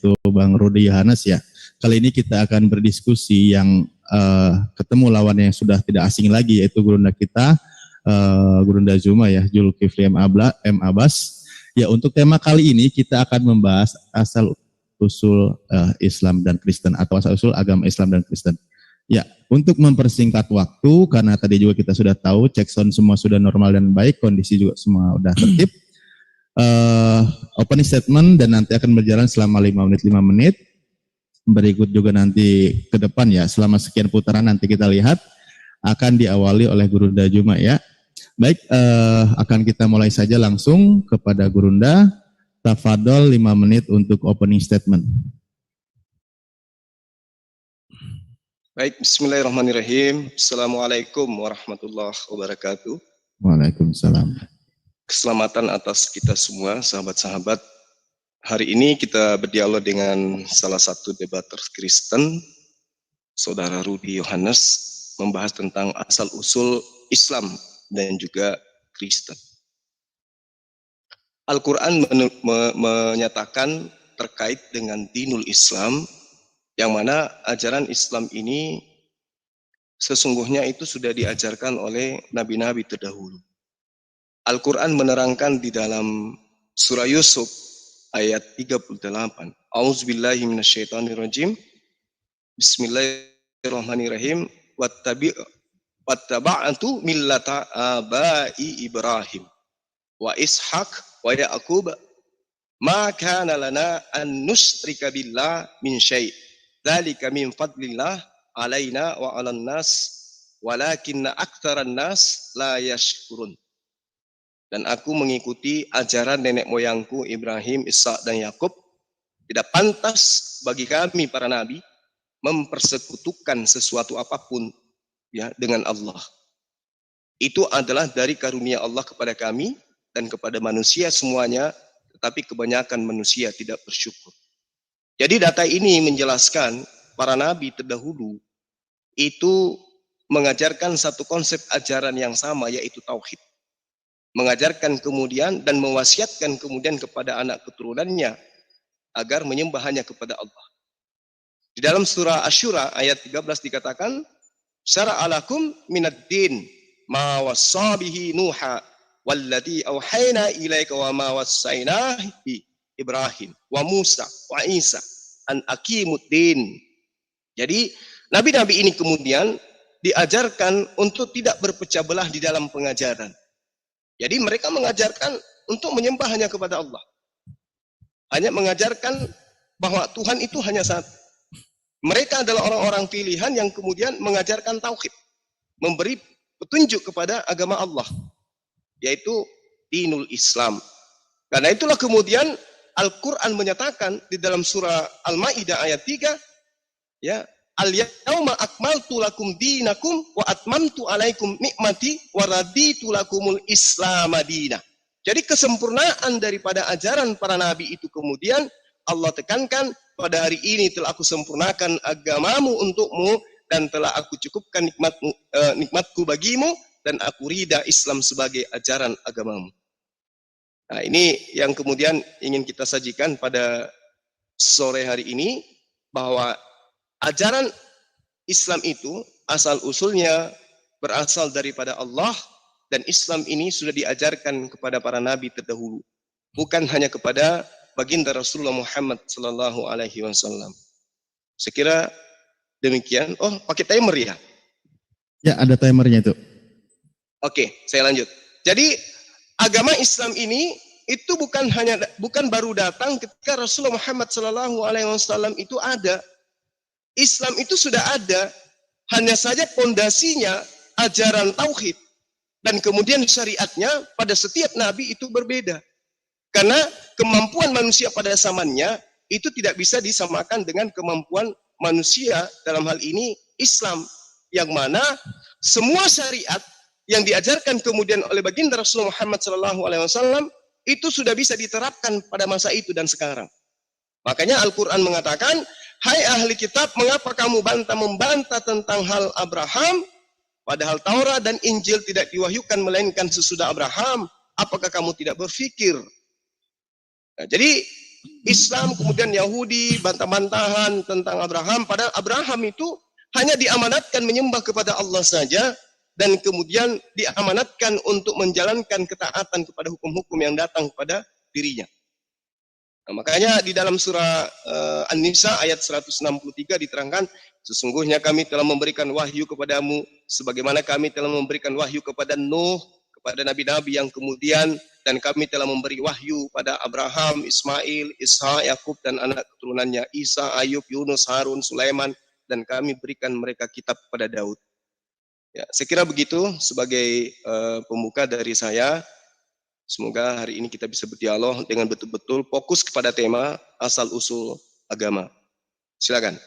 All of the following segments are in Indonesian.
yaitu Bang Rudi Yohanes ya. Kali ini kita akan berdiskusi yang ketemu lawan yang sudah tidak asing lagi, yaitu gurunda kita, Gurunda Zuma ya, Zulkifli M. Abbas. Ya, untuk tema kali ini kita akan membahas asal usul Islam dan Kristen atau asal usul agama Islam dan Kristen. Ya, untuk mempersingkat waktu, karena tadi juga kita sudah tahu cek sound semua sudah normal dan baik, kondisi juga semua sudah tertib. Opening statement dan nanti akan berjalan selama 5 menit. Berikut juga nanti ke depan ya, selama sekian putaran nanti kita lihat akan diawali oleh Gurunda Zuma ya. Baik, akan kita mulai saja langsung kepada Gurunda. Tafadol 5 menit untuk opening statement. Baik, bismillahirrahmanirrahim. Assalamualaikum warahmatullahi wabarakatuh. Waalaikumsalam. Keselamatan atas kita semua, sahabat-sahabat. Hari ini kita berdialog dengan salah satu debater Kristen, Saudara Rudi Yohanes, membahas tentang asal-usul Islam dan juga Kristen. Al-Quran menyatakan terkait dengan dinul Islam, yang mana ajaran Islam ini sesungguhnya itu sudah diajarkan oleh nabi-nabi terdahulu. Al-Quran menerangkan di dalam surah Yusuf ayat 38. A'udzubillahi minasyaitonirrajim. Bismillahirrahmanirrahim. Wattaba'tu millata abai Ibrahim wa Ishaq wa Ya'qub ma kana lana an nusyrika billah min syai'. Dzalika min fadlillah alaina wa 'alan nas walakinna aktsaran nas la yashkurun. Dan aku mengikuti ajaran nenek moyangku Ibrahim, Ishak dan Yakub. Tidak pantas bagi kami para nabi mempersekutukan sesuatu apapun ya dengan Allah. Itu adalah dari karunia Allah kepada kami dan kepada manusia semuanya, tetapi kebanyakan manusia tidak bersyukur. Jadi data ini menjelaskan para nabi terdahulu itu mengajarkan satu konsep ajaran yang sama, yaitu tauhid. Mengajarkan kemudian dan mewasiatkan kemudian kepada anak keturunannya agar menyembah hanya kepada Allah. Di dalam surah Asy-Syura ayat 13 dikatakan, syara'a lakum minad din ma wassa bihi Nuha wallati auhayna ilaika wa ma wassaina bi Ibrahim wa Musa wa Isa an aqimud din. Jadi nabi-nabi ini kemudian diajarkan untuk tidak berpecah belah di dalam pengajaran. Jadi mereka mengajarkan untuk menyembah hanya kepada Allah. Hanya mengajarkan bahwa Tuhan itu hanya satu. Mereka adalah orang-orang pilihan yang kemudian mengajarkan tauhid, memberi petunjuk kepada agama Allah, yaitu dinul Islam. Karena itulah kemudian Al-Quran menyatakan di dalam surah Al-Ma'idah ayat 3, ya, al-yauma akmaltu lakum dinakum wa atmamtu alaikum nikmati wa raditu lakumul Islam madinah. Jadi kesempurnaan daripada ajaran para nabi itu kemudian Allah tekankan, pada hari ini telah aku sempurnakan agamamu untukmu dan telah aku cukupkan nikmatku bagimu dan aku ridha Islam sebagai ajaran agamamu. Nah, ini yang kemudian ingin kita sajikan pada sore hari ini, bahwa ajaran Islam itu asal-usulnya berasal daripada Allah, dan Islam ini sudah diajarkan kepada para nabi terdahulu, bukan hanya kepada baginda Rasulullah Muhammad sallallahu alaihi wasallam. Sekira demikian. Oh, pakai timer ya? Ya, ada timernya itu. Oke, saya lanjut. Jadi agama Islam ini itu bukan baru datang ketika Rasulullah Muhammad sallallahu alaihi wasallam itu ada. Islam itu sudah ada, hanya saja pondasinya ajaran tauhid dan kemudian syariatnya pada setiap nabi itu berbeda. Karena kemampuan manusia pada zamannya itu tidak bisa disamakan dengan kemampuan manusia dalam hal ini Islam, yang mana semua syariat yang diajarkan kemudian oleh baginda Rasulullah Muhammad SAW itu sudah bisa diterapkan pada masa itu dan sekarang. Makanya Al-Quran mengatakan, hai ahli kitab, mengapa kamu membantah tentang hal Abraham, padahal Taurat dan Injil tidak diwahyukan melainkan sesudah Abraham? Apakah kamu tidak berpikir? Nah, jadi Islam, kemudian Yahudi, bantah-bantahan tentang Abraham. Padahal Abraham itu hanya diamanatkan menyembah kepada Allah saja, dan kemudian diamanatkan untuk menjalankan ketaatan kepada hukum-hukum yang datang kepada dirinya. Nah, makanya di dalam surah An-Nisa ayat 163 diterangkan, sesungguhnya kami telah memberikan wahyu kepadamu sebagaimana kami telah memberikan wahyu kepada Nuh, kepada nabi-nabi yang kemudian, dan kami telah memberi wahyu pada Abraham, Ismail, Ishak, Yakub dan anak keturunannya, Isa, Ayub, Yunus, Harun, Sulaiman, dan kami berikan mereka kitab pada Daud. Ya, saya kira begitu sebagai pembuka dari saya. Semoga hari ini kita bisa berdialog dengan betul-betul fokus kepada tema asal-usul agama. Silakan.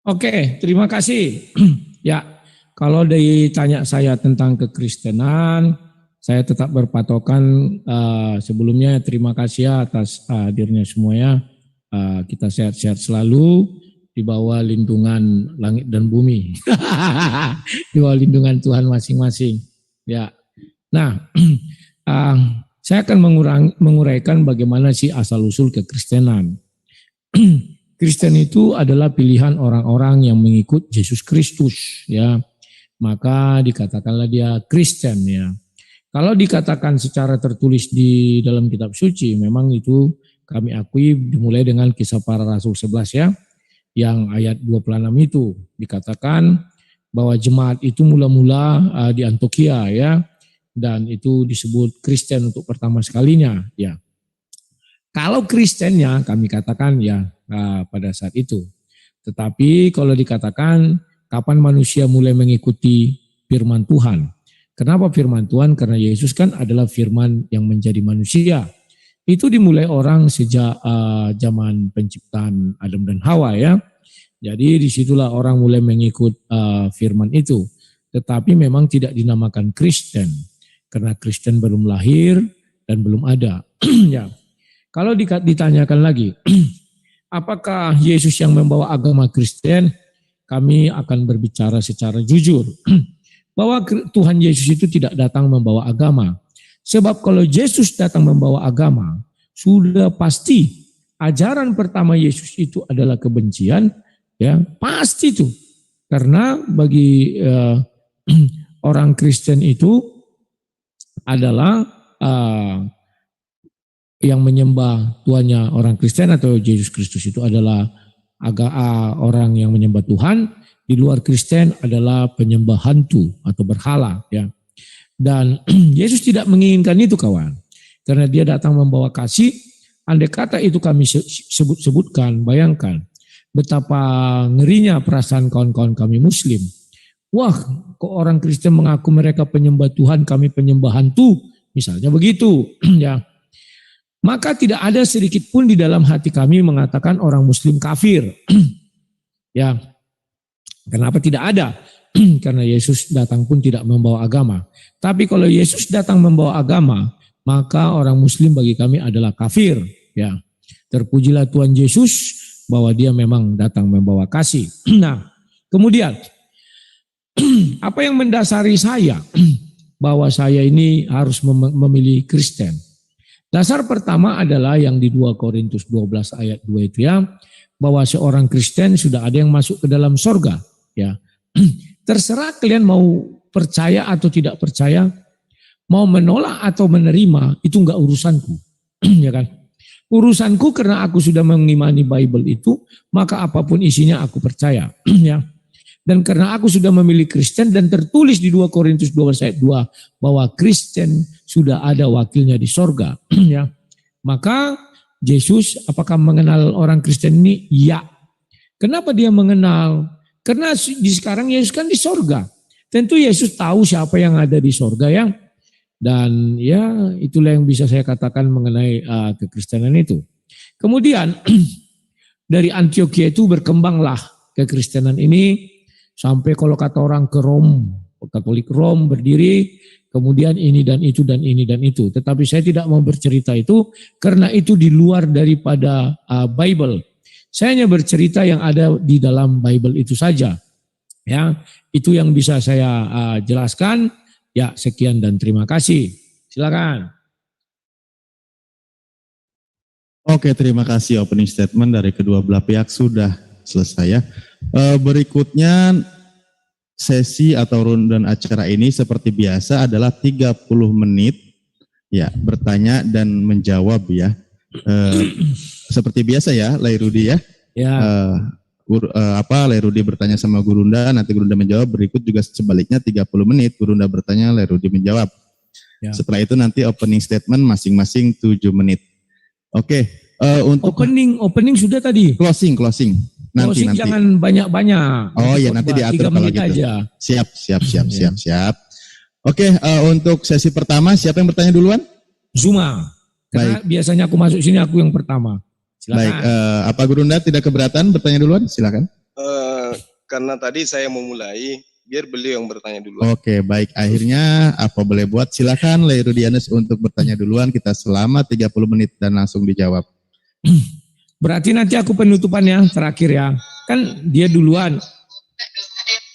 Oke, terima kasih. Ya, kalau ditanya saya tentang kekristenan, saya tetap berpatokan sebelumnya terima kasih ya atas hadirnya semuanya. Kita sehat-sehat selalu di bawah lindungan langit dan bumi. Di bawah lindungan Tuhan masing-masing. Ya. Nah, saya akan menguraikan bagaimana sih asal-usul kekristenan. Kristen itu adalah pilihan orang-orang yang mengikut Yesus Kristus, ya. Maka dikatakanlah dia Kristen, ya. Kalau dikatakan secara tertulis di dalam kitab suci, memang itu kami akui dimulai dengan Kisah Para Rasul 11 ya, yang ayat 26 itu dikatakan bahwa jemaat itu mula-mula di Antioquia ya, dan itu disebut Kristen untuk pertama sekalinya ya. Kalau Kristennya kami katakan ya pada saat itu. Tetapi kalau dikatakan kapan manusia mulai mengikuti firman Tuhan. Kenapa firman Tuhan? Karena Yesus kan adalah firman yang menjadi manusia. Itu dimulai orang sejak zaman penciptaan Adam dan Hawa ya. Jadi disitulah orang mulai mengikut firman itu. Tetapi memang tidak dinamakan Kristen. Karena Kristen belum lahir dan belum ada. Ya. Kalau ditanyakan lagi, apakah Yesus yang membawa agama Kristen? Kami akan berbicara secara jujur. Bahwa Tuhan Yesus itu tidak datang membawa agama. Sebab kalau Yesus datang membawa agama, sudah pasti ajaran pertama Yesus itu adalah kebencian, ya pasti itu. Karena bagi orang Kristen itu adalah yang menyembah Tuhannya orang Kristen atau Yesus Kristus itu adalah orang yang menyembah Tuhan. Di luar Kristen adalah penyembah hantu atau berhala, ya. Dan Yesus tidak menginginkan itu kawan. Karena dia datang membawa kasih. Andai kata itu kami sebutkan, bayangkan betapa ngerinya perasaan kawan-kawan kami Muslim. Wah, kok orang Kristen mengaku mereka penyembah Tuhan, kami penyembah hantu, misalnya begitu, ya. Maka tidak ada sedikit pun di dalam hati kami mengatakan orang Muslim kafir, ya. Kenapa tidak ada? Karena Yesus datang pun tidak membawa agama. Tapi kalau Yesus datang membawa agama, maka orang Muslim bagi kami adalah kafir. Ya, terpujilah Tuhan Yesus bahwa Dia memang datang membawa kasih. Nah, kemudian apa yang mendasari saya bahwa saya ini harus memilih Kristen? Dasar pertama adalah yang di 2 Korintus 12 ayat 2 itu ya, bahwa seorang Kristen sudah ada yang masuk ke dalam sorga. Ya, terserah kalian mau percaya atau tidak percaya, mau menolak atau menerima, itu enggak urusanku, ya kan? Urusanku karena aku sudah mengimani Bible itu, maka apapun isinya aku percaya, ya. Dan karena aku sudah memilih Kristen dan tertulis di 2 Korintus 12 ayat 2 bahwa Kristen sudah ada wakilnya di sorga, ya. Maka Yesus apakah mengenal orang Kristen ini? Ya. Kenapa dia mengenal? Karena di sekarang Yesus kan di sorga. Tentu Yesus tahu siapa yang ada di sorga ya. Dan ya itulah yang bisa saya katakan mengenai kekristenan itu. Kemudian dari Antioquia itu berkembanglah kekristenan ini. Sampai kalau kata orang ke Katolik Rom berdiri. Kemudian ini dan itu dan ini dan itu. Tetapi saya tidak mau bercerita itu. Karena itu di luar daripada Bible. Saya hanya bercerita yang ada di dalam Bible itu saja. Ya, itu yang bisa saya jelaskan. Ya, sekian dan terima kasih. Silakan. Oke, terima kasih opening statement dari kedua belah pihak sudah selesai ya. Berikutnya sesi atau rundown acara ini seperti biasa adalah 30 menit ya bertanya dan menjawab ya. Seperti biasa ya, Lairudi ya. Ya. Lairudi bertanya sama Gurunda, nanti Gurunda menjawab. Berikut juga sebaliknya 30 menit, Gurunda bertanya, Lairudi menjawab. Ya. Setelah itu nanti opening statement masing-masing 7 menit. Oke, untuk opening sudah tadi. Closing. Nanti. Jangan banyak-banyak. Oh ya, nanti diatur kalau gitu. Aja. Siap. Oke, untuk sesi pertama siapa yang bertanya duluan? Zuma. Karena biasanya aku masuk sini aku yang pertama. Silakan. Baik, apa Gurunda tidak keberatan bertanya duluan? Silakan. Karena tadi saya memulai, biar beliau yang bertanya duluan. Oke, baik. Akhirnya apa boleh buat? Silakan Lairudianus untuk bertanya duluan. Kita selama 30 menit dan langsung dijawab. Berarti nanti aku penutupannya terakhir ya. Kan dia duluan.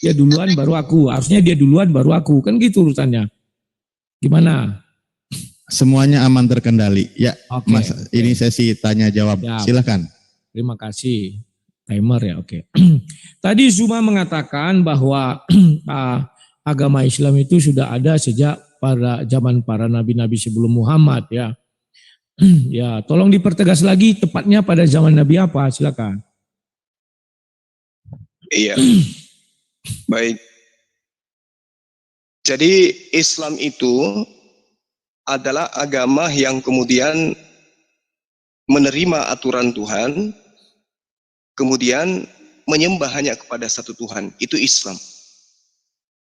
Dia duluan baru aku. Harusnya dia duluan baru aku. Kan gitu urusannya. Gimana? Semuanya aman terkendali. Ya, Mas, ini sesi tanya jawab. Ya. Silakan. Terima kasih. Timer ya, oke. Tadi Zuma mengatakan bahwa agama Islam itu sudah ada sejak pada zaman para nabi-nabi sebelum Muhammad ya. Ya, tolong dipertegas lagi tepatnya pada zaman Nabi apa? Silakan. Iya. Baik. Jadi Islam itu adalah agama yang kemudian menerima aturan Tuhan, kemudian menyembah hanya kepada satu Tuhan. Itu Islam.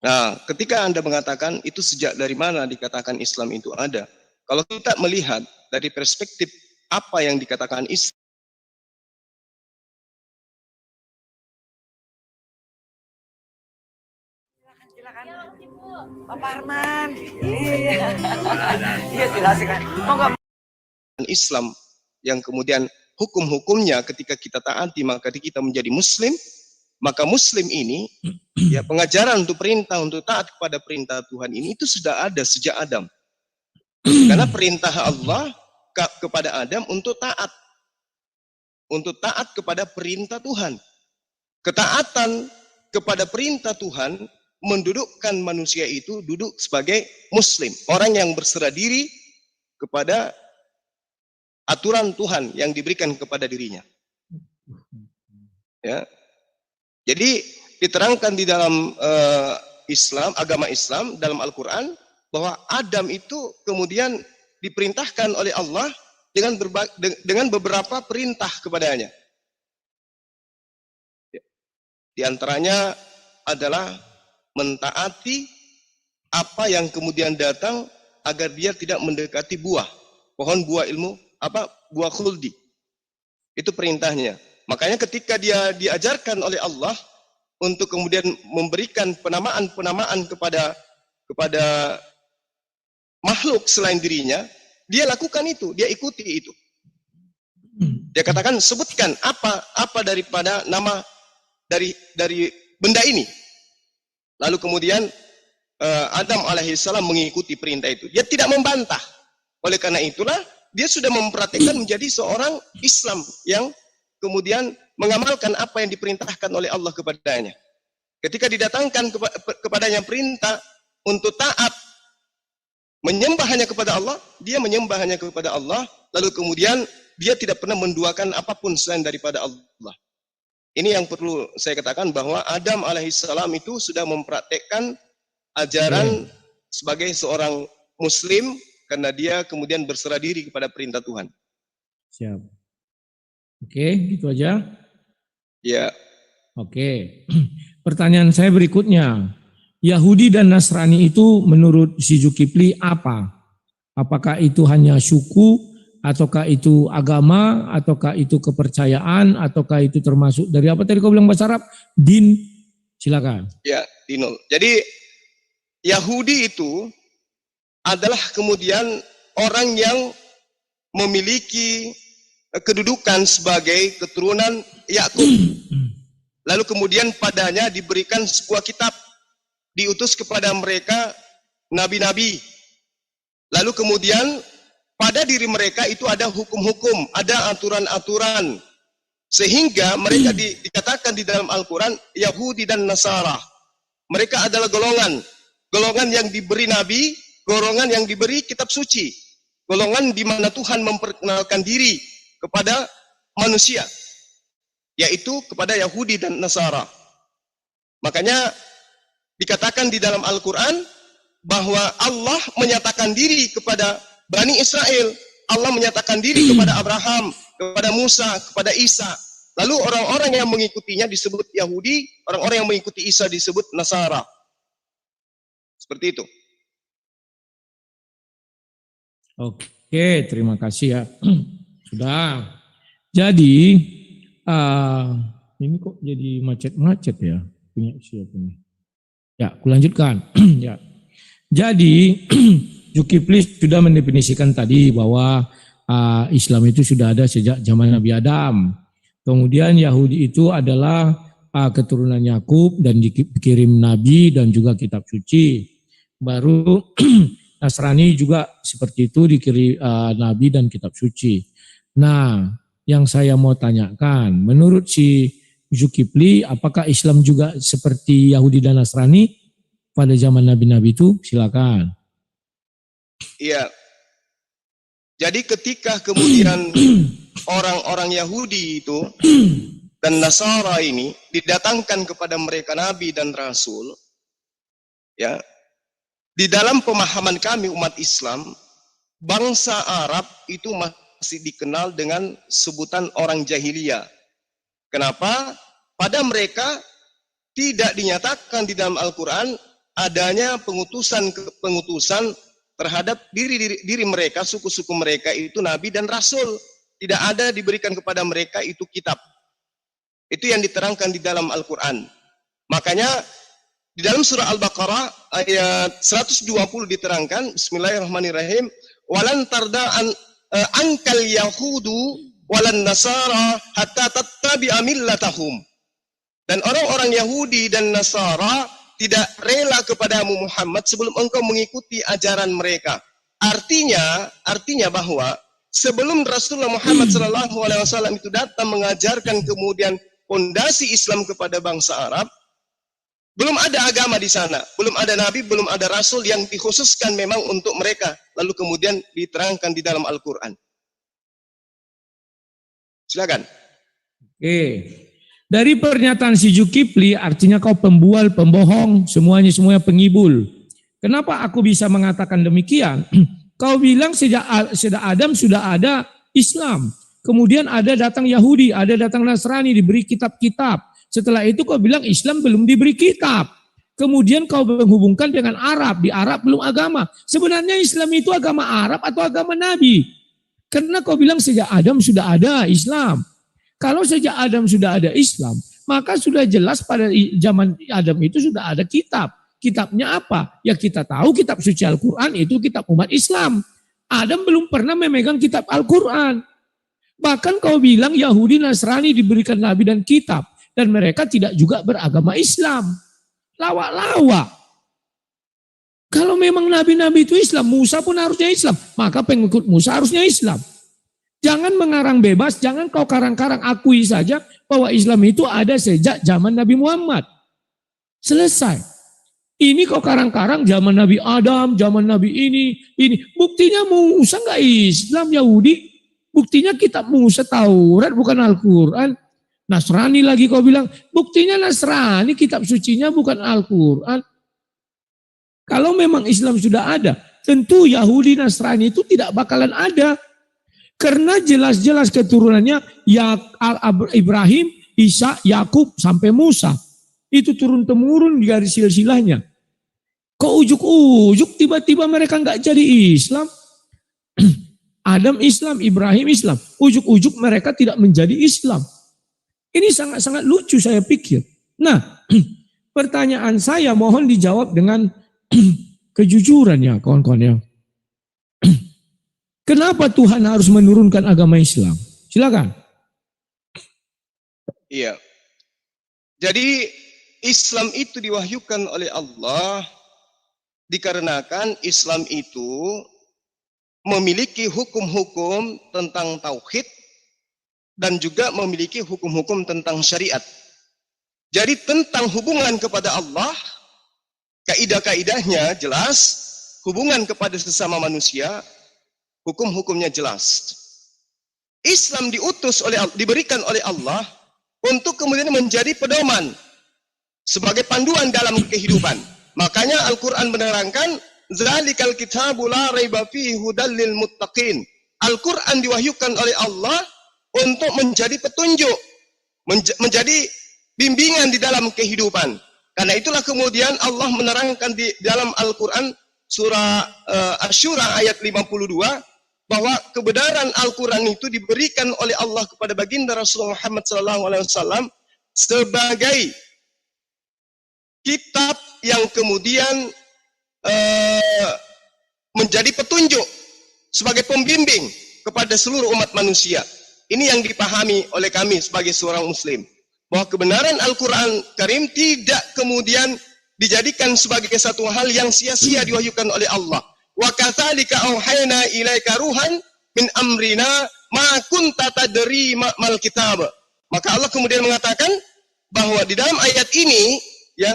Nah, ketika Anda mengatakan itu sejak dari mana dikatakan Islam itu ada? Kalau kita melihat dari perspektif apa yang dikatakan Islam, silakan Bapak Arman. Iya silakan. Islam yang kemudian hukum-hukumnya ketika kita taati maka kita menjadi Muslim, maka Muslim ini ya pengajaran untuk perintah untuk taat kepada perintah Tuhan ini itu sudah ada sejak Adam. Karena perintah Allah kepada Adam untuk taat kepada perintah Tuhan. Ketaatan kepada perintah Tuhan mendudukkan manusia itu duduk sebagai Muslim, orang yang berserah diri kepada aturan Tuhan yang diberikan kepada dirinya. Ya. Jadi diterangkan di dalam Islam, agama Islam dalam Al-Quran bahwa Adam itu kemudian diperintahkan oleh Allah dengan beberapa perintah kepadanya. Di antaranya adalah mentaati apa yang kemudian datang agar dia tidak mendekati pohon buah ilmu, buah khuldi. Itu perintahnya. Makanya ketika dia diajarkan oleh Allah untuk kemudian memberikan penamaan-penamaan kepada makhluk selain dirinya, dia lakukan itu, dia ikuti itu. Dia katakan sebutkan apa daripada nama dari benda ini. Lalu kemudian Adam alaihissalam mengikuti perintah itu. Dia tidak membantah. Oleh karena itulah dia sudah mempraktikkan menjadi seorang Islam yang kemudian mengamalkan apa yang diperintahkan oleh Allah kepadanya. Ketika didatangkan kepadanya perintah untuk taat, menyembah hanya kepada Allah, dia menyembah hanya kepada Allah, lalu kemudian dia tidak pernah menduakan apapun selain daripada Allah. Ini yang perlu saya katakan bahwa Adam alaihissalam itu sudah mempraktekkan ajaran sebagai seorang Muslim karena dia kemudian berserah diri kepada perintah Tuhan. Siap. Oke, gitu aja. Ya. Oke. Pertanyaan saya berikutnya. Yahudi dan Nasrani itu menurut si Zulkifli apa? Apakah itu hanya suku, ataukah itu agama, ataukah itu kepercayaan, ataukah itu termasuk dari apa tadi kau bilang bahasa Arab? Din. Silakan. Ya, dinul. Jadi Yahudi itu adalah kemudian orang yang memiliki kedudukan sebagai keturunan Yakub. Lalu kemudian padanya diberikan sebuah kitab, diutus kepada mereka nabi-nabi. Lalu kemudian pada diri mereka itu ada hukum-hukum, ada aturan-aturan. Sehingga mereka dikatakan di dalam Al-Quran, Yahudi dan Nasara. Mereka adalah golongan yang diberi nabi, golongan yang diberi kitab suci, golongan di mana Tuhan memperkenalkan diri kepada manusia, yaitu kepada Yahudi dan Nasara. Makanya dikatakan di dalam Al-Quran bahwa Allah menyatakan diri kepada Bani Israel, Allah menyatakan diri kepada Abraham, kepada Musa, kepada Isa. Lalu orang-orang yang mengikutinya disebut Yahudi, orang-orang yang mengikuti Isa disebut Nasara. Seperti itu. Oke, terima kasih ya. Sudah. Jadi, ini kok jadi macet-macet ya? Punya siapa nih? Ya, aku lanjutkan. Ya. Jadi, Zulkifli sudah mendefinisikan tadi bahwa Islam itu sudah ada sejak zaman Nabi Adam. Kemudian Yahudi itu adalah keturunan Yakub dan dikirim Nabi dan juga kitab suci. Baru Nasrani juga seperti itu dikirim Nabi dan kitab suci. Nah, yang saya mau tanyakan, menurut si Zulkifli, apakah Islam juga seperti Yahudi dan Nasrani pada zaman Nabi-Nabi itu? Silakan. Iya. Jadi ketika kemudian orang-orang Yahudi itu dan Nasara ini didatangkan kepada mereka Nabi dan Rasul, ya, di dalam pemahaman kami umat Islam, bangsa Arab itu masih dikenal dengan sebutan orang jahiliyah. Kenapa? Pada mereka tidak dinyatakan di dalam Al-Quran adanya pengutusan terhadap diri mereka, suku-suku mereka itu Nabi dan Rasul. Tidak ada diberikan kepada mereka itu kitab. Itu yang diterangkan di dalam Al-Quran. Makanya di dalam surah Al-Baqarah ayat 120 diterangkan, Bismillahirrahmanirrahim, walan tarda'an ankal yahudu walan nasara hatta tattabi'a millatahum. Dan orang-orang Yahudi dan Nasara tidak rela kepadamu Muhammad sebelum engkau mengikuti ajaran mereka. Artinya bahwa sebelum Rasulullah Muhammad SAW itu datang mengajarkan kemudian fondasi Islam kepada bangsa Arab, belum ada agama di sana, belum ada nabi, belum ada rasul yang dikhususkan memang untuk mereka, lalu kemudian diterangkan di dalam Al-Quran. Silakan. Oke. Dari pernyataan si Zulkifli, artinya kau pembual, pembohong, semuanya pengibul. Kenapa aku bisa mengatakan demikian? Kau bilang sejak Adam sudah ada Islam. Kemudian ada datang Yahudi, ada datang Nasrani, diberi kitab-kitab. Setelah itu kau bilang Islam belum diberi kitab. Kemudian kau menghubungkan dengan Arab. Di Arab belum agama. Sebenarnya Islam itu agama Arab atau agama Nabi? Karena kau bilang sejak Adam sudah ada Islam. Kalau sejak Adam sudah ada Islam, maka sudah jelas pada zaman Adam itu sudah ada kitab. Kitabnya apa? Ya kita tahu kitab suci Al-Quran itu kitab umat Islam. Adam belum pernah memegang kitab Al-Quran. Bahkan kau bilang Yahudi Nasrani diberikan nabi dan kitab. Dan mereka tidak juga beragama Islam. Lawak-lawak. Kalau memang nabi-nabi itu Islam, Musa pun harusnya Islam. Maka pengikut Musa harusnya Islam. Jangan mengarang bebas, jangan kau karang-karang, akui saja bahwa Islam itu ada sejak zaman Nabi Muhammad. Selesai. Ini kau karang-karang zaman Nabi Adam, zaman Nabi ini. Buktinya Musa enggak Islam, Yahudi. Buktinya kitab Musa Taurat bukan Al-Quran. Nasrani lagi kau bilang, buktinya Nasrani kitab sucinya bukan Al-Quran. Kalau memang Islam sudah ada, tentu Yahudi Nasrani itu tidak bakalan ada. Karena jelas-jelas keturunannya Ibrahim, Isa, Yakub sampai Musa. Itu turun-temurun di garis silsilahnya. Kok ujuk-ujuk tiba-tiba mereka nggak jadi Islam? Adam Islam, Ibrahim Islam. Ujuk-ujuk mereka tidak menjadi Islam. Ini sangat-sangat lucu saya pikir. Nah, pertanyaan saya mohon dijawab dengan kejujuran ya kawan-kawan ya. Kenapa Tuhan harus menurunkan agama Islam? Silakan. Iya. Jadi Islam itu diwahyukan oleh Allah dikarenakan Islam itu memiliki hukum-hukum tentang tauhid dan juga memiliki hukum-hukum tentang syariat. Jadi tentang hubungan kepada Allah, kaidah-kaidahnya jelas, hubungan kepada sesama manusia, hukum-hukumnya jelas. Islam diberikan oleh Allah untuk kemudian menjadi pedoman sebagai panduan dalam kehidupan. Makanya Al-Quran menerangkan, Zalikal kitabu la raiba fihi hudal lil muttaqin. Al-Quran diwahyukan oleh Allah untuk menjadi petunjuk, menjadi bimbingan di dalam kehidupan. Karena itulah kemudian Allah menerangkan di dalam Al-Quran surah Asy-Syura ayat 52 bahwa kebenaran Al-Quran itu diberikan oleh Allah kepada baginda Rasulullah Muhammad SAW sebagai kitab yang kemudian menjadi petunjuk sebagai pembimbing kepada seluruh umat manusia. Ini yang dipahami oleh kami sebagai seorang muslim, bahwa kebenaran Al-Quran Karim tidak kemudian dijadikan sebagai satu hal yang sia-sia diwahyukan oleh Allah. Wa katsalika auhayna ilaika ruhan min amrina ma kunta tadri mal kitab. Maka Allah kemudian mengatakan bahwa di dalam ayat ini ya,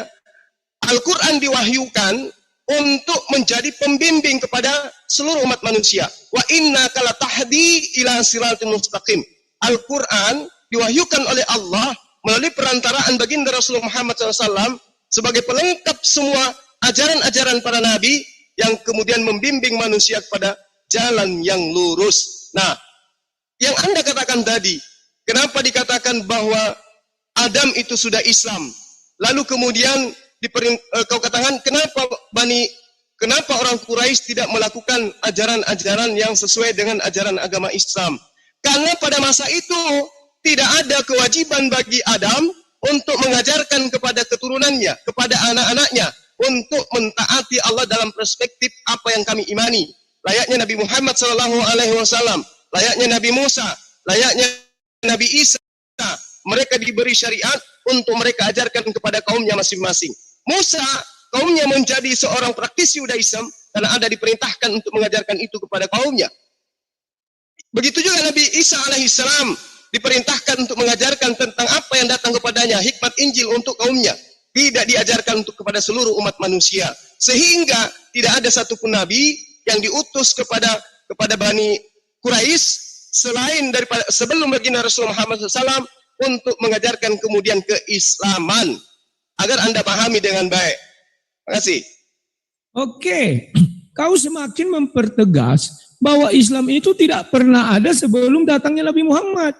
Al-Quran diwahyukan untuk menjadi pembimbing kepada seluruh umat manusia. Wa innaka latahdi ila siratal mustaqim. Al-Quran diwahyukan oleh Allah melalui perantaraan baginda Rasulullah Muhammad SAW sebagai pelengkap semua ajaran-ajaran para nabi yang kemudian membimbing manusia kepada jalan yang lurus. Nah, yang Anda katakan tadi, kenapa dikatakan bahwa Adam itu sudah Islam? Lalu kemudian kau katakan kenapa orang Quraisy tidak melakukan ajaran-ajaran yang sesuai dengan ajaran agama Islam? Karena pada masa itu tidak ada kewajiban bagi Adam untuk mengajarkan kepada keturunannya, kepada anak-anaknya, untuk mentaati Allah dalam perspektif apa yang kami imani. Layaknya Nabi Muhammad SAW, layaknya Nabi Musa, layaknya Nabi Isa. Mereka diberi syariat untuk mereka ajarkan kepada kaumnya masing-masing. Musa, kaumnya menjadi seorang praktisi Judaism karena ada diperintahkan untuk mengajarkan itu kepada kaumnya. Begitu juga Nabi Isa alaihissalam diperintahkan untuk mengajarkan tentang apa yang datang kepadanya, hikmat Injil untuk kaumnya. Tidak diajarkan untuk kepada seluruh umat manusia. Sehingga tidak ada satupun nabi yang diutus kepada Bani Quraisy selain daripada sebelum baginda Rasulullah Muhammad SAW untuk mengajarkan kemudian keislaman. Agar Anda pahami dengan baik. Terima kasih. Oke, kau semakin mempertegas bahwa Islam itu tidak pernah ada sebelum datangnya Nabi Muhammad.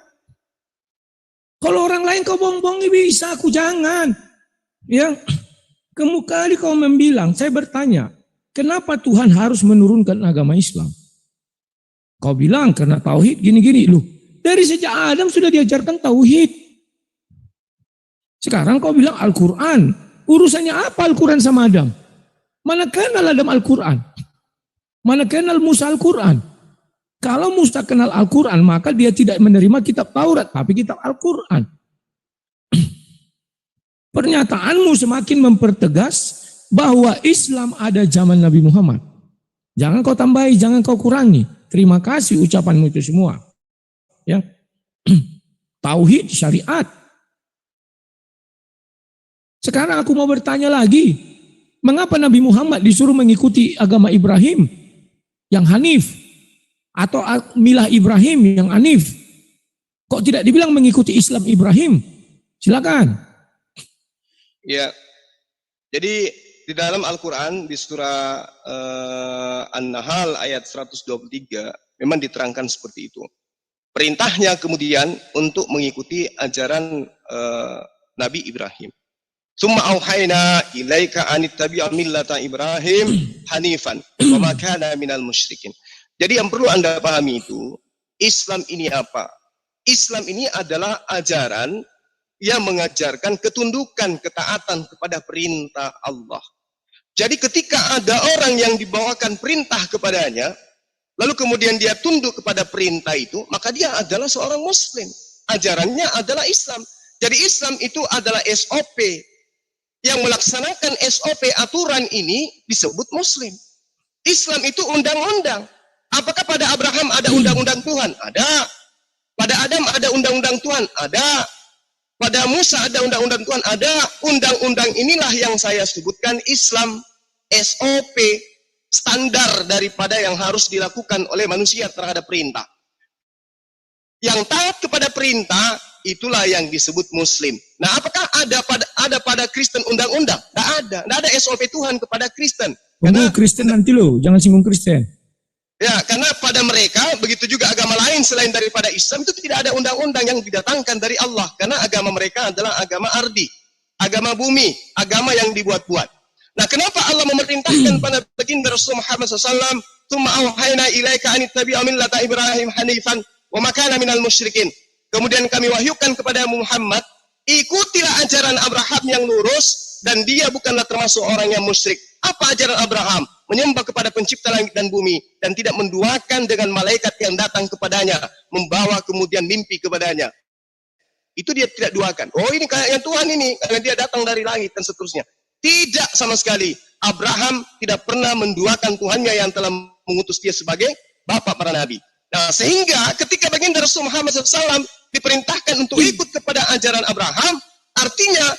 Kalau orang lain kau bohong-bohongi bisa, aku jangan. Ya, kali kau membilang, saya bertanya, kenapa Tuhan harus menurunkan agama Islam? Kau bilang karena tauhid gini-gini. Loh, dari sejak Adam sudah diajarkan tauhid. Sekarang kau bilang Al-Quran. Urusannya apa Al-Quran sama Adam? Mana kenal Adam Al-Quran? Mana kenal Musa Al-Quran? Kalau Musa kenal Al-Quran, maka dia tidak menerima kitab Taurat, tapi kitab Al-Quran. Pernyataanmu semakin mempertegas bahwa Islam ada zaman Nabi Muhammad. Jangan kau tambahi, jangan kau kurangi. Terima kasih ucapanmu itu semua. Ya. Tauhid, syariat. Sekarang aku mau bertanya lagi, mengapa Nabi Muhammad disuruh mengikuti agama Ibrahim yang hanif atau milah Ibrahim yang hanif? Kok tidak dibilang mengikuti Islam Ibrahim? Silakan. Ya, jadi di dalam Al-Quran di surah An-Nahl ayat 123 memang diterangkan seperti itu. Perintahnya kemudian untuk mengikuti ajaran Nabi Ibrahim. Summa auhayna ilaika anittabi'a millata Ibrahim hanifan wa ma kana minal musyrikin. Jadi yang perlu Anda pahami itu, Islam ini apa? Islam ini adalah ajaran yang mengajarkan ketundukan, ketaatan kepada perintah Allah. Jadi ketika ada orang yang dibawakan perintah kepadanya, lalu kemudian dia tunduk kepada perintah itu, maka dia adalah seorang muslim. Ajarannya adalah Islam. Jadi Islam itu adalah SOP. Yang melaksanakan SOP aturan ini disebut muslim. Islam itu undang-undang. Apakah pada Abraham ada undang-undang Tuhan? Ada. Pada Adam ada undang-undang Tuhan? Ada. Pada Musa ada undang-undang Tuhan? Ada. Undang-undang inilah yang saya sebutkan Islam, SOP, standar daripada yang harus dilakukan oleh manusia terhadap perintah. Yang taat kepada perintah, itulah yang disebut Muslim. Nah, apakah ada pada Kristen undang-undang? Tidak ada. Tidak ada SOP Tuhan kepada Kristen. Karena Kristen nanti loh, jangan singgung Kristen. Ya, karena pada mereka, begitu juga agama lain selain daripada Islam, itu tidak ada undang-undang yang didatangkan dari Allah. Karena agama mereka adalah agama ardi, agama bumi, agama yang dibuat-buat. Nah, kenapa Allah memerintahkan pada baginda Rasul Muhammad SAW, "Tsumma auhayna ilaika an ittabi'a millata Ibrahim hanifan wa ma kana minal musyrikin." Kemudian kami wahyukan kepada Muhammad, ikutilah ajaran Abraham yang lurus, dan dia bukanlah termasuk orang yang musyrik. Apa ajaran Abraham? Menyembah kepada pencipta langit dan bumi, dan tidak menduakan dengan malaikat yang datang kepadanya, membawa kemudian mimpi kepadanya. Itu dia tidak duakan. Oh, ini kayaknya Tuhan ini, karena dia datang dari langit dan seterusnya. Tidak sama sekali. Abraham tidak pernah menduakan Tuhannya yang telah mengutus dia sebagai bapak para nabi. Nah, sehingga ketika baginda Rasul Muhammad SAW diperintahkan untuk ikut kepada ajaran Abraham, artinya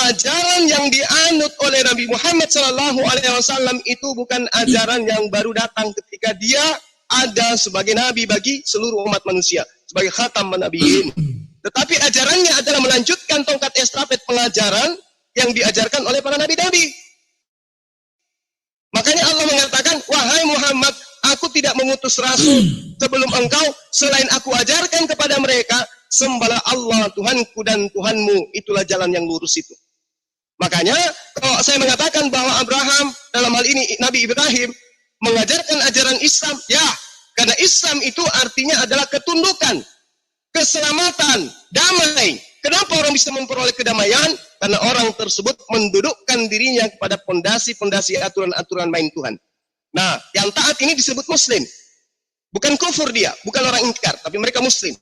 ajaran yang dianut oleh Nabi Muhammad SAW itu bukan ajaran yang baru datang ketika dia ada sebagai nabi bagi seluruh umat manusia, sebagai khatam nabiyin. Tetapi ajarannya adalah melanjutkan tongkat estafet pengajaran yang diajarkan oleh para nabi-nabi. Makanya Allah mengatakan, "Wahai Muhammad, aku tidak mengutus rasul sebelum engkau, selain aku ajarkan kepada mereka, sembahlah Allah Tuhanku dan Tuhanmu, itulah jalan yang lurus itu." Makanya kalau saya mengatakan bahwa Abraham, dalam hal ini Nabi Ibrahim, mengajarkan ajaran Islam, ya, karena Islam itu artinya adalah ketundukan, keselamatan, damai. Kenapa orang bisa memperoleh kedamaian? Karena orang tersebut mendudukkan dirinya kepada pondasi-pondasi aturan-aturan main Tuhan. Nah, yang taat ini disebut Muslim. Bukan kufur dia, bukan orang ingkar, tapi mereka Muslim.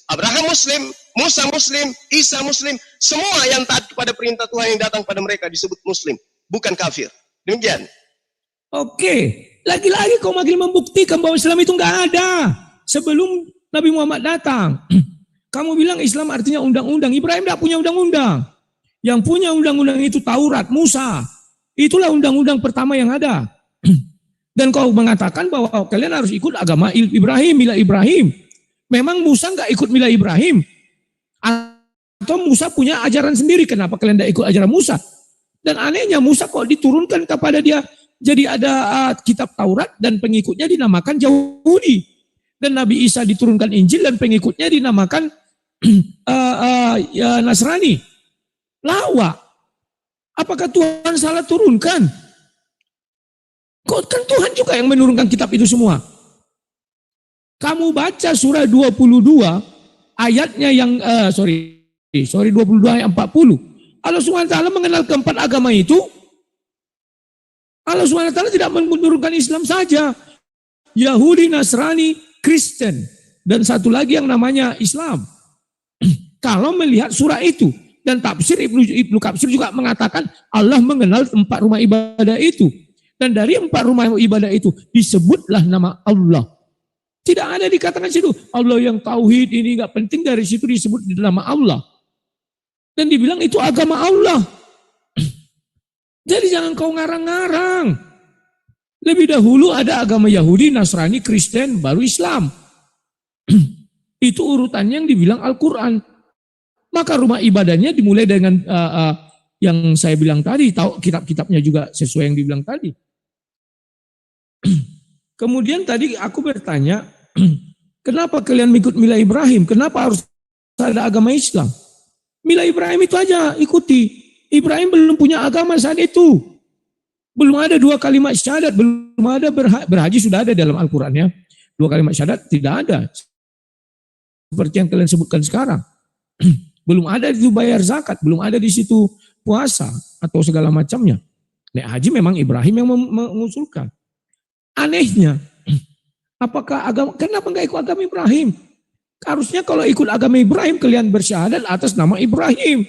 Abraham Muslim, Musa Muslim, Isa Muslim, semua yang taat kepada perintah Tuhan yang datang pada mereka disebut Muslim, bukan kafir. Demikian. Oke, lagi-lagi kau makin membuktikan bahwa Islam itu nggak ada sebelum Nabi Muhammad datang. Kamu bilang Islam artinya undang-undang. Ibrahim tidak punya undang-undang. Yang punya undang-undang itu Taurat, Musa. Itulah undang-undang pertama yang ada. Dan kau mengatakan bahwa kalian harus ikut agama Ibrahim, mila Ibrahim. Memang Musa nggak ikut mila Ibrahim? Atau Musa punya ajaran sendiri? Kenapa kalian tidak ikut ajaran Musa? Dan anehnya Musa kok diturunkan kepada dia. Jadi ada kitab Taurat dan pengikutnya dinamakan Yahudi. Dan Nabi Isa diturunkan Injil dan pengikutnya dinamakan Nasrani. Lawak. Apakah Tuhan salah turunkan? Kok kan Tuhan juga yang menurunkan kitab itu semua. Kamu baca surah 22 ayatnya yang 22 ayat 40. Allah SWT mengenal keempat agama itu. Allah SWT tidak menurunkan Islam saja. Yahudi, Nasrani, Kristen, dan satu lagi yang namanya Islam. Kalau melihat surah itu, dan tafsir Ibnu Katsir juga mengatakan Allah mengenal 4 rumah ibadah itu. Dan dari 4 rumah ibadah itu disebutlah nama Allah. Tidak ada dikatakan situ Allah yang tauhid ini nggak penting, dari situ disebut di nama Allah. Dan dibilang itu agama Allah. Jadi jangan kau ngarang-ngarang. Lebih dahulu ada agama Yahudi, Nasrani, Kristen, baru Islam. Itu urutannya yang dibilang Al-Quran. Maka rumah ibadahnya dimulai dengan yang saya bilang tadi, tahu kitab-kitabnya juga sesuai yang dibilang tadi. Kemudian tadi aku bertanya, kenapa kalian ikut mila Ibrahim? Kenapa harus ada agama Islam? Mila Ibrahim itu aja ikuti. Ibrahim belum punya agama saat itu. Belum ada 2 kalimat syahadat, belum ada berhaji, sudah ada dalam Al-Quran ya. 2 kalimat syahadat tidak ada. Seperti yang kalian sebutkan sekarang. Belum ada itu bayar zakat, belum ada di situ puasa atau segala macamnya. Nek haji memang Ibrahim yang mengusulkan. Anehnya, kenapa enggak ikut agama Ibrahim? Harusnya kalau ikut agama Ibrahim, kalian bersyahadat atas nama Ibrahim.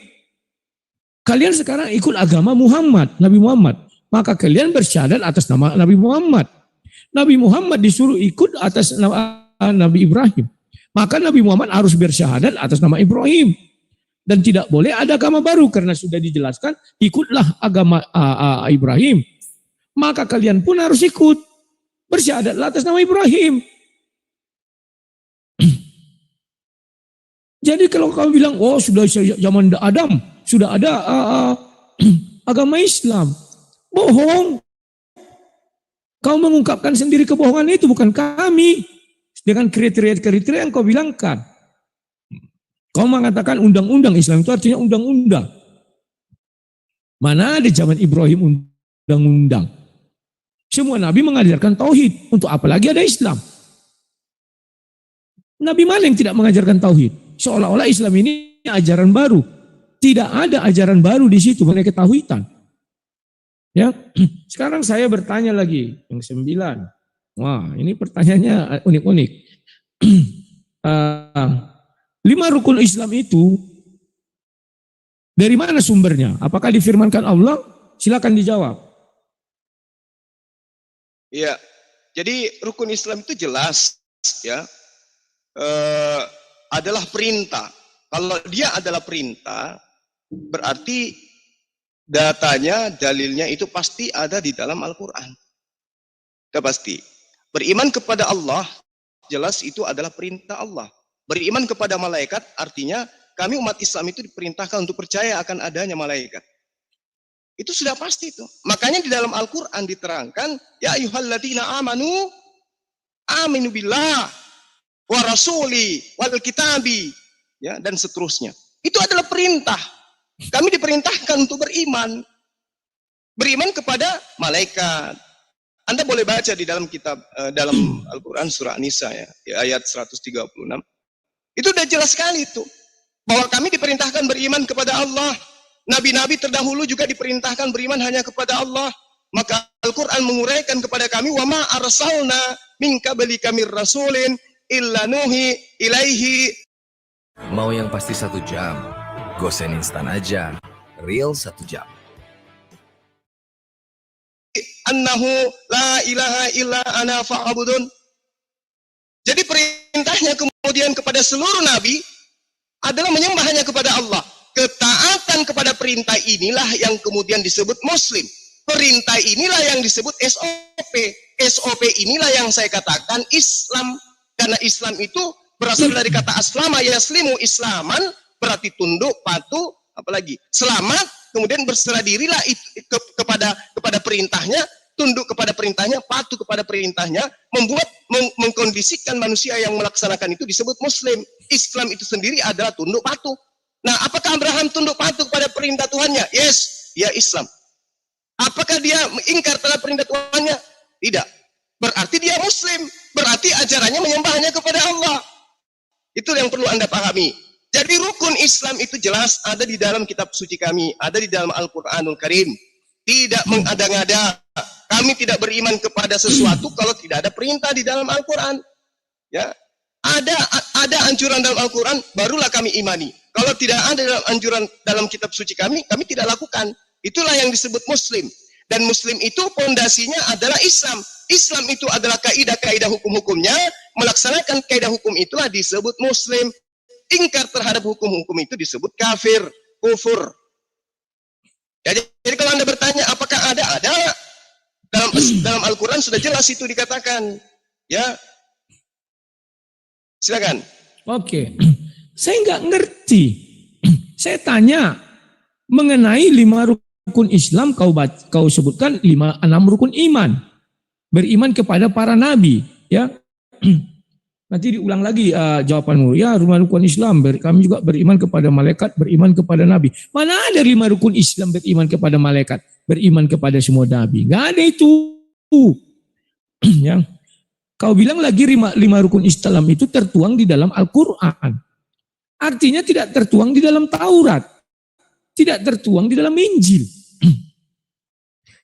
Kalian sekarang ikut agama Muhammad, Nabi Muhammad. Maka kalian bersyahadat atas nama Nabi Muhammad. Nabi Muhammad disuruh ikut atas nama Nabi Ibrahim. Maka Nabi Muhammad harus bersyahadat atas nama Ibrahim. Dan tidak boleh ada agama baru karena sudah dijelaskan ikutlah agama Ibrahim. Maka kalian pun harus ikut bersyahadatlah atas nama Ibrahim. Jadi kalau kamu bilang oh sudah zaman Adam sudah ada agama Islam, bohong. Kau mengungkapkan sendiri kebohongan itu, bukan kami. Dengan kriteria-kriteria yang kau bilangkan. Kau mengatakan undang-undang Islam itu artinya undang-undang. Mana ada zaman Ibrahim undang-undang? Semua nabi mengajarkan tauhid. Untuk apa lagi ada Islam? Nabi mana yang tidak mengajarkan tauhid? Seolah-olah Islam ini ajaran baru. Tidak ada ajaran baru di situ, mengenai ketauhidan. Ya, sekarang saya bertanya lagi yang 9. Wah, ini pertanyaannya unik-unik. 5 rukun Islam itu dari mana sumbernya? Apakah difirmankan Allah? Silakan dijawab. Iya, jadi rukun Islam itu jelas ya, adalah perintah. Kalau dia adalah perintah, berarti datanya, dalilnya itu pasti ada di dalam Al-Quran. Sudah pasti. Beriman kepada Allah, jelas itu adalah perintah Allah. Beriman kepada malaikat, artinya kami umat Islam itu diperintahkan untuk percaya akan adanya malaikat. Itu sudah pasti itu. Makanya di dalam Al-Quran diterangkan, ya ayyuhalladzina amanu, aminu billah, wa rasuli, wal kitabi, ya, dan seterusnya. Itu adalah perintah. Kami diperintahkan untuk beriman. Beriman kepada malaikat. Anda boleh baca di dalam kitab, dalam Al-Quran surah An-Nisa ya, di ayat 136. Itu udah jelas sekali itu. Bahwa kami diperintahkan beriman kepada Allah. Nabi-nabi terdahulu juga diperintahkan beriman hanya kepada Allah. Maka Al-Quran menguraikan kepada kami, wa ma arsalna min qablika mir rasulin illa nuhi ilaihi. Mau yang pasti 1 jam, Gosen instan aja, real 1 jam. Annahu la ilaha illa ana fa'budun. Jadi perintahnya kemudian kepada seluruh nabi adalah menyembah hanya kepada Allah. Ketaatan kepada perintah inilah yang kemudian disebut muslim. Perintah inilah yang disebut SOP. SOP inilah yang saya katakan Islam. Karena Islam itu berasal dari kata aslama yaslimu islaman, berarti tunduk, patuh, apalagi selamat, kemudian berserah dirilah kepada perintahnya, tunduk kepada perintahnya, patuh kepada perintahnya, membuat mengkondisikan manusia yang melaksanakan itu disebut muslim. Islam itu sendiri adalah tunduk patuh. Nah, apakah Abraham tunduk patuh kepada perintah Tuhannya? Yes, dia Islam. Apakah dia ingkar terhadap perintah Tuhannya? Tidak. Berarti dia muslim. Berarti ajarannya menyembah hanya kepada Allah. Itu yang perlu Anda pahami. Jadi rukun Islam itu jelas ada di dalam kitab suci kami, ada di dalam Al-Quranul Karim. Tidak mengada-ngada. Kami tidak beriman kepada sesuatu kalau tidak ada perintah di dalam Al-Quran. Ya, ada anjuran dalam Al-Quran, barulah kami imani. Kalau tidak ada dalam anjuran dalam kitab suci kami tidak lakukan. Itulah yang disebut muslim. Dan muslim itu pondasinya adalah Islam. Islam itu adalah kaidah-kaidah hukum-hukumnya. Melaksanakan kaidah hukum itulah disebut muslim. Ingkar terhadap hukum-hukum itu disebut kafir, kufur. Ya, jadi kalau Anda bertanya apakah ada? Dalam Al-Quran sudah jelas itu dikatakan. Ya, silakan. Oke, saya nggak ngerti. Saya tanya mengenai 5 rukun Islam, kau sebutkan 6 rukun iman. Beriman kepada para nabi, ya. Nanti diulang lagi jawabanmu. Ya, 5 rukun Islam, kami juga beriman kepada malaikat, beriman kepada nabi. Mana ada 5 rukun Islam beriman kepada malaikat, beriman kepada semua nabi? Nggak ada itu. Ya. Kau bilang lagi 5 rukun Islam itu tertuang di dalam Al-Quran. Artinya tidak tertuang di dalam Taurat. Tidak tertuang di dalam Injil.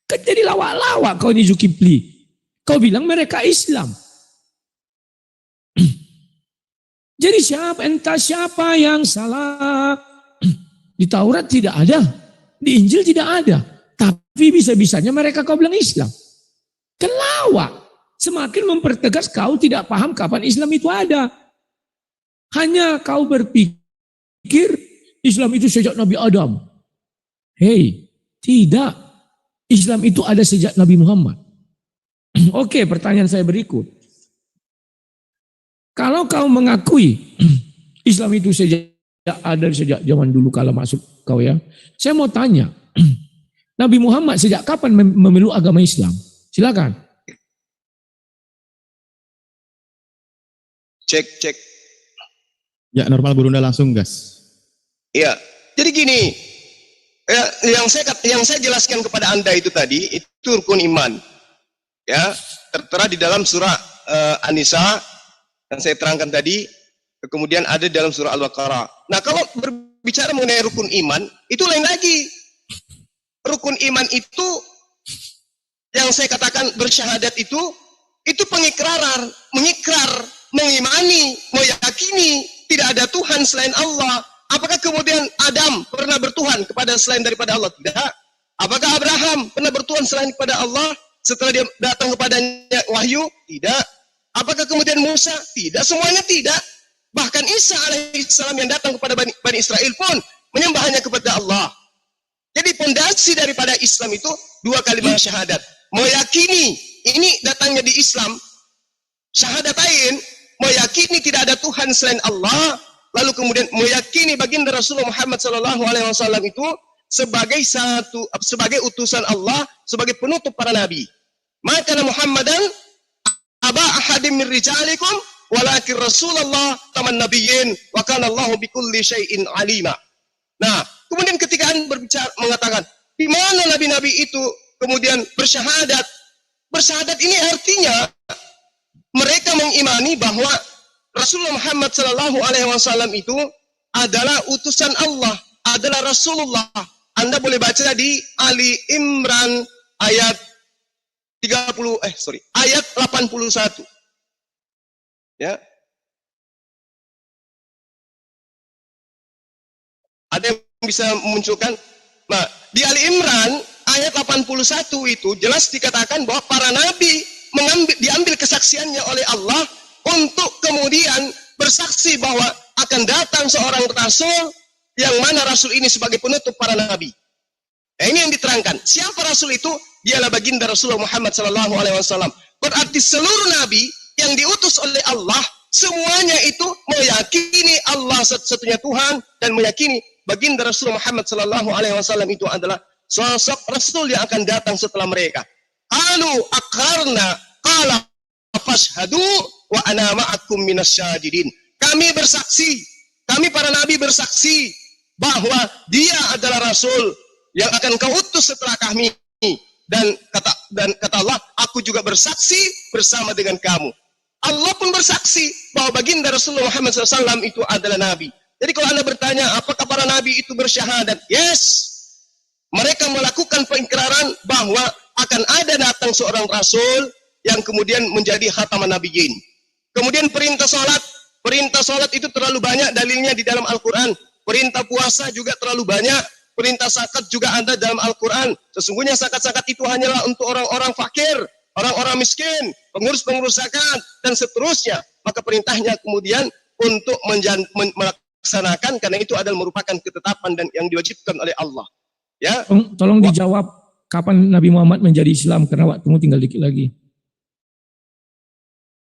Kan jadi lawak-lawak kau ini Zulkifli. Kau bilang mereka Islam. Jadi entah siapa yang salah. Di Taurat tidak ada. Di Injil tidak ada. Tapi bisa-bisanya mereka kau bilang Islam. Kan lawak. semakin mempertegas kau tidak paham kapan Islam itu ada. Hanya kau berpikir Islam itu sejak Nabi Adam. Hei, tidak. Islam itu ada sejak Nabi Muhammad. Oke, pertanyaan saya berikut. Kalau kau mengakui Islam itu ada sejak zaman dulu kala masuk kau ya. Saya mau tanya, Nabi Muhammad sejak kapan memeluk agama Islam? Silakan. Cek. Ya, normal Gurunda langsung gas. Ya, jadi gini, ya, yang saya jelaskan kepada Anda itu tadi, itu rukun iman. Ya, tertera di dalam surah An-Nisa yang saya terangkan tadi, kemudian ada dalam surah Al-Baqarah. Nah, kalau berbicara mengenai rukun iman, itu lain lagi. Rukun iman itu yang saya katakan bersyahadat itu pengikraran, mengikrar, mengimani, meyakini tidak ada Tuhan selain Allah. Apakah kemudian Adam pernah bertuhan kepada selain daripada Allah? Tidak. Apakah Abraham pernah bertuhan selain kepada Allah setelah dia datang kepadanya wahyu? Tidak. Apakah kemudian Musa? Tidak. Semuanya tidak. Bahkan Isa alaihissalam yang datang kepada Bani Israel pun menyembah hanya kepada Allah. Jadi pondasi daripada Islam itu dua kalimat syahadat. Meyakini, ini datangnya di Islam, syahadatain, meyakini tidak ada Tuhan selain Allah, lalu kemudian meyakini baginda Rasulullah Muhammad SAW itu sebagai utusan Allah, sebagai penutup para nabi. Maka Muhammadan aba ahadim min rijalikum walakin Rasulullah taman nabiyyin wa kana Allahu bikulli syai'in alima. Nah, kemudian ketika Anda berbicara mengatakan di mana nabi-nabi itu kemudian bersyahadat. Bersyahadat ini artinya mereka mengimani bahwa Rasulullah Muhammad SAW itu adalah utusan Allah, adalah Rasulullah. Anda boleh baca di Ali Imran ayat 81. Ya. Ada yang bisa memunculkan? Nah, di Ali Imran ayat 81 itu jelas dikatakan bahwa para nabi diambil kesaksiannya oleh Allah untuk kemudian bersaksi bahwa akan datang seorang rasul yang mana rasul ini sebagai penutup para nabi. Nah, ini yang diterangkan. Siapa rasul itu? Dialah baginda Rasulullah Muhammad SAW. Berarti seluruh nabi yang diutus oleh Allah semuanya itu meyakini Allah satu-satunya Tuhan dan meyakini baginda Rasulullah Muhammad SAW itu adalah sosok rasul yang akan datang setelah mereka. Qalu aqarna qala fashhadu wa ana ma'akum minasyahidin. Kami bersaksi, kami para nabi bersaksi bahwa dia adalah rasul yang akan kau utus setelah kami, dan kata Allah, aku juga bersaksi bersama dengan kamu. Allah pun bersaksi bahwa baginda Rasulullah Muhammad SAW itu adalah nabi. Jadi kalau Anda bertanya apakah para nabi itu bersyahadat? Yes. Mereka melakukan pengikraran bahwa akan ada datang seorang rasul yang kemudian menjadi khataman nabiyyin. Kemudian perintah salat itu terlalu banyak dalilnya di dalam Al-Qur'an. Perintah puasa juga terlalu banyak. Perintah zakat juga ada dalam Al-Qur'an. Sesungguhnya zakat-zakat itu hanyalah untuk orang-orang fakir, orang-orang miskin, pengurus-pengurus zakat dan seterusnya. Maka perintahnya kemudian untuk melaksanakan karena itu adalah merupakan ketetapan dan yang diwajibkan oleh Allah. Ya. Tolong dijawab kapan Nabi Muhammad menjadi Islam karena waktumu tinggal dikit lagi.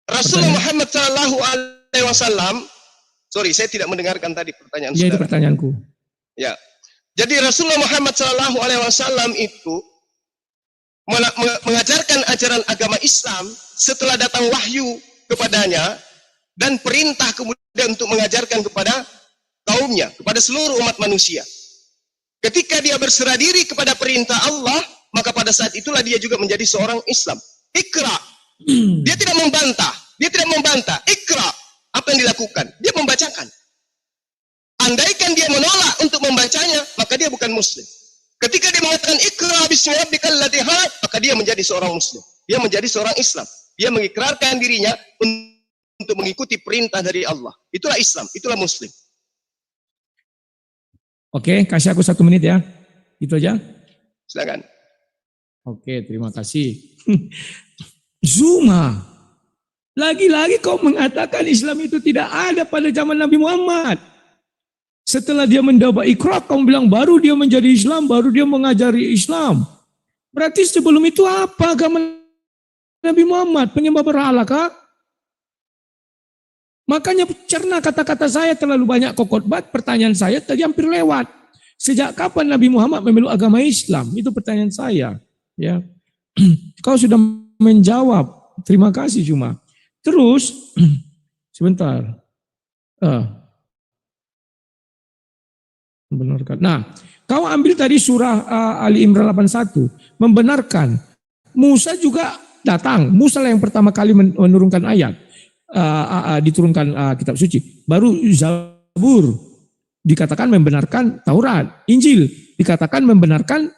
Rasulullah Muhammad SAW, sorry saya tidak mendengarkan tadi pertanyaan ya, saudara. itu pertanyaanku. Ya, jadi Rasulullah Muhammad SAW itu mengajarkan ajaran agama Islam setelah datang wahyu kepadanya dan perintah kemudian untuk mengajarkan kepada kaumnya, kepada seluruh umat manusia. Ketika dia berserah diri kepada perintah Allah, maka pada saat itulah dia juga menjadi seorang Islam. Ikra. Dia tidak membantah. Ikra. Apa yang dilakukan? Dia membacakan. Andaikan dia menolak untuk membacanya, maka dia bukan muslim. Ketika dia mengatakan ikra bismi rabbikal ladzi khalaq, maka dia menjadi seorang muslim. Dia menjadi seorang Islam. Dia mengikrarkan dirinya untuk mengikuti perintah dari Allah. Itulah Islam, itulah muslim. Oke, kasih aku 1 menit ya. Itu aja. Silakan. Oke, terima kasih. Zuma. Lagi-lagi kau mengatakan Islam itu tidak ada pada zaman Nabi Muhammad. Setelah dia mendapat Iqra, kau bilang baru dia menjadi Islam, baru dia mengajari Islam. Berarti sebelum itu apa agama Nabi Muhammad? Penyembah berhala kah? Makanya cerna kata-kata saya terlalu banyak kokotbat, pertanyaan saya tadi hampir lewat. Sejak kapan Nabi Muhammad memeluk agama Islam? Itu pertanyaan saya. Ya, kau sudah menjawab. Terima kasih cuma. Terus, sebentar. Membenarkan. Nah, kau ambil tadi surah Ali Imran 81. Membenarkan. Musa juga datang. Musa lah yang pertama kali menurunkan ayat. Diturunkan kitab suci. Baru Zabur dikatakan membenarkan Taurat. Injil dikatakan membenarkan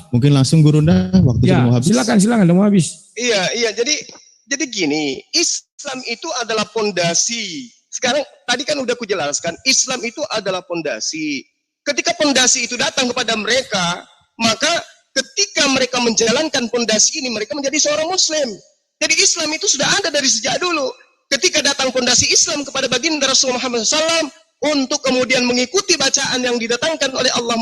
mungkin langsung Gurunda waktu sudah mau habis. Silakan udah mau habis. Iya, jadi gini, Islam itu adalah pondasi. Sekarang tadi kan udah kujelaskan, Islam itu adalah pondasi. Ketika pondasi itu datang kepada mereka, maka ketika mereka menjalankan pondasi ini, mereka menjadi seorang Muslim. Jadi Islam itu sudah ada dari sejak dulu. Ketika datang pondasi Islam kepada baginda Rasulullah Muhammad SAW untuk kemudian mengikuti bacaan yang didatangkan oleh Allah